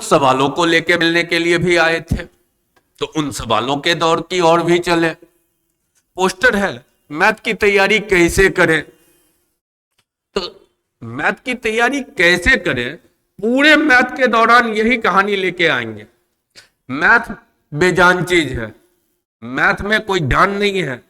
सवालों को लेके मिलने के लिए भी आए थे, तो उन सवालों के दौर की ओर भी चले। पोस्टर है मैथ की तैयारी कैसे करें, तो मैथ की तैयारी कैसे करें, पूरे मैथ के दौरान यही कहानी लेके आएंगे। मैथ बेजान चीज है, मैथ में कोई ध्यान नहीं है।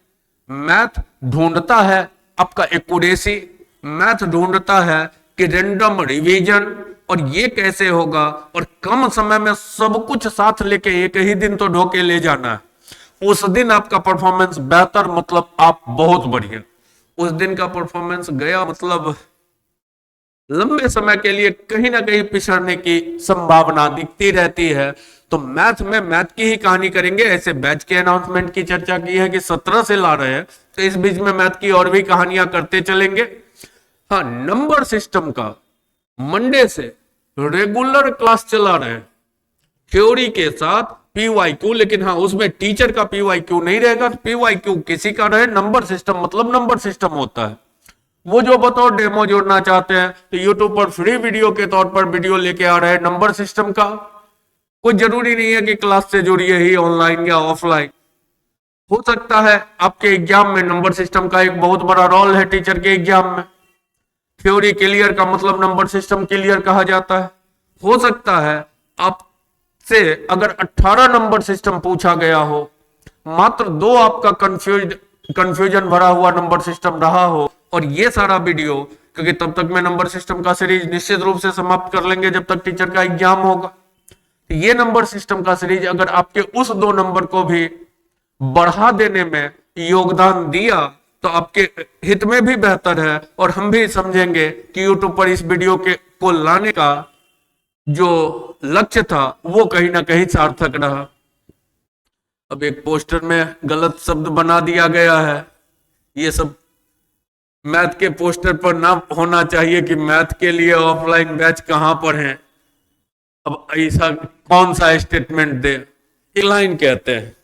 मैथ ढूंढता है आपका एक्यूरेसी, मैथ ढूंढता है कि रैंडम रिवीजन, और ये कैसे होगा, और कम समय में सब कुछ साथ लेके एक ही दिन तो ढोके ले जाना है। उस दिन आपका परफॉर्मेंस बेहतर मतलब आप बहुत बढ़िया, उस दिन का परफॉर्मेंस गया मतलब लंबे समय के लिए कहीं ना कहीं पिछड़ने की संभावना दिखती रहती है। तो मैथ में मैथ की ही कहानी करेंगे। ऐसे बैच के अनाउंसमेंट की चर्चा की है कि 17 से ला रहे हैं, तो इस बीच में मैथ की और भी कहानियां करते चलेंगे। हाँ, नंबर सिस्टम का मंडे से रेगुलर क्लास चला रहे हैं, थ्योरी के साथ पीवाईक्यू, लेकिन हाँ उसमें टीचर का पीवाईक्यू नहीं रहेगा, पीवाईक्यू किसी का रहे। नंबर सिस्टम मतलब नंबर सिस्टम होता है, वो जो बताओ डेमो जोड़ना चाहते हैं तो यूट्यूब पर फ्री वीडियो के तौर पर वीडियो लेके आ रहे हैं नंबर सिस्टम का। कोई जरूरी नहीं है कि क्लास से जुड़िए ही ऑनलाइन या ऑफलाइन। हो सकता है आपके एग्जाम में नंबर सिस्टम का एक बहुत बड़ा रोल है, टीचर के एग्जाम में थ्योरी क्लियर का मतलब नंबर सिस्टम क्लियर कहा जाता है। हो सकता है आपसे अगर 18 नंबर सिस्टम पूछा गया हो, मात्र 2 आपका कंफ्यूजन भरा हुआ नंबर सिस्टम रहा हो, और ये सारा वीडियो, क्योंकि तब तक मैं नंबर सिस्टम का सीरीज निश्चित रूप से समाप्त कर लेंगे जब तक टीचर का एग्जाम होगा। ये नंबर सिस्टम का सीरीज अगर आपके उस 2 नंबर को भी बढ़ा देने में योगदान दिया तो आपके हित में भी बेहतर है, और हम भी समझेंगे कि यूट्यूब पर इस वीडियो को लाने का जो लक्ष्य था वो कहीं ना कहीं सार्थक रहा। अब एक पोस्टर में गलत शब्द बना दिया गया है, ये सब मैथ के पोस्टर पर ना होना चाहिए कि मैथ के लिए ऑफलाइन बैच कहां पर है। अब ऐसा कौन सा स्टेटमेंट दे, एक लाइन कहते हैं।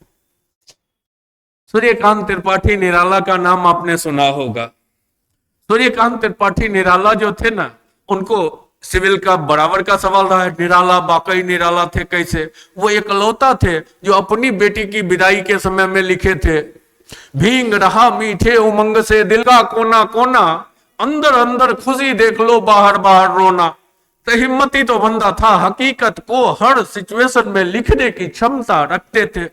सूर्यकांत त्रिपाठी निराला का नाम आपने सुना होगा। सूर्यकांत त्रिपाठी निराला जो थे ना, उनको सिविल का बराबर का सवाल रहा है, निराला वाकई निराला थे कैसे। वो एकलौता थे जो अपनी बेटी की विदाई के समय में लिखे थे, भींग रहा मीठे उमंग से दिल का कोना कोना, अंदर अंदर खुशी देख लो बाहर बाहर रोना। तो हिम्मती तो बंदा था, हकीकत को हर सिचुएशन में लिखने की क्षमता रखते थे।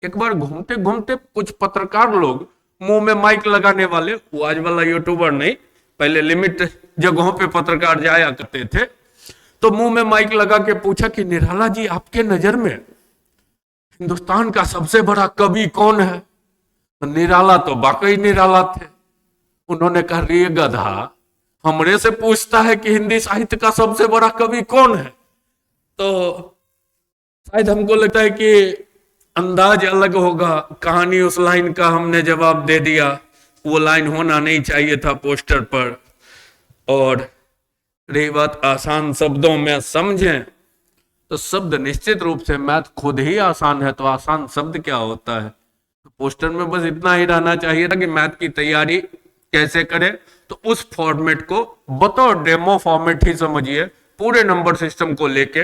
एक बार घूमते घूमते कुछ पत्रकार लोग मुंह में माइक लगाने वाले, वो आज वाला यूट्यूबर नहीं, पहले लिमिट जगहों पे पत्रकार जाया करते थे, तो मुंह में माइक लगा के पूछा कि निराला जी आपके नजर में हिंदुस्तान का सबसे बड़ा कवि कौन है। तो निराला तो वाकई निराला थे। उन्होंने कहा रे गधा, हमरे से पूछता है कि हिंदी साहित्य का सबसे बड़ा कवि कौन है। तो शायद हमको लगता है कि अंदाज अलग होगा, कहानी उस लाइन का हमने जवाब दे दिया, वो लाइन होना नहीं चाहिए था पोस्टर पर। और रही बात आसान शब्दों में समझें, तो शब्द निश्चित रूप से मैथ खुद ही आसान है, तो आसान शब्द क्या होता है। तो पोस्टर में बस इतना ही रहना चाहिए था कि मैथ की तैयारी कैसे करें, तो उस फॉर्मेट को बतौर डेमो फॉर्मेट ही समझिए। पूरे नंबर सिस्टम को लेके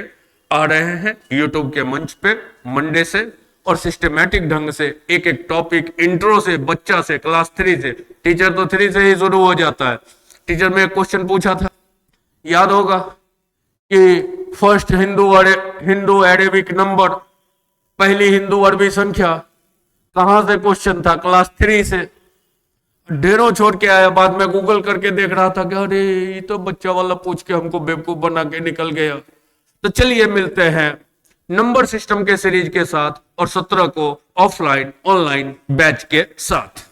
आ रहे हैं यूट्यूब के मंच पे मंडे से, और सिस्टमैटिक ढंग से एक एक टॉपिक, इंट्रो से बच्चा से क्लास 3 से, टीचर तो 3 से ही शुरू हो जाता है। टीचर में एक क्वेश्चन पूछा था, याद होगा कि फर्स्ट हिंदू अरेबिक नंबर, पहली हिंदू अरबी संख्या कहां से क्वेश्चन था, क्लास 3 से। ढेरों छोड़ के आया, बाद में गूगल करके देख रहा था कि अरे ये तो बच्चा वाला पूछ के हमको बेवकूफ बना के निकल गया। तो चलिए मिलते हैं नंबर सिस्टम के सीरीज के साथ, और 17 को ऑफलाइन ऑनलाइन बैच के साथ।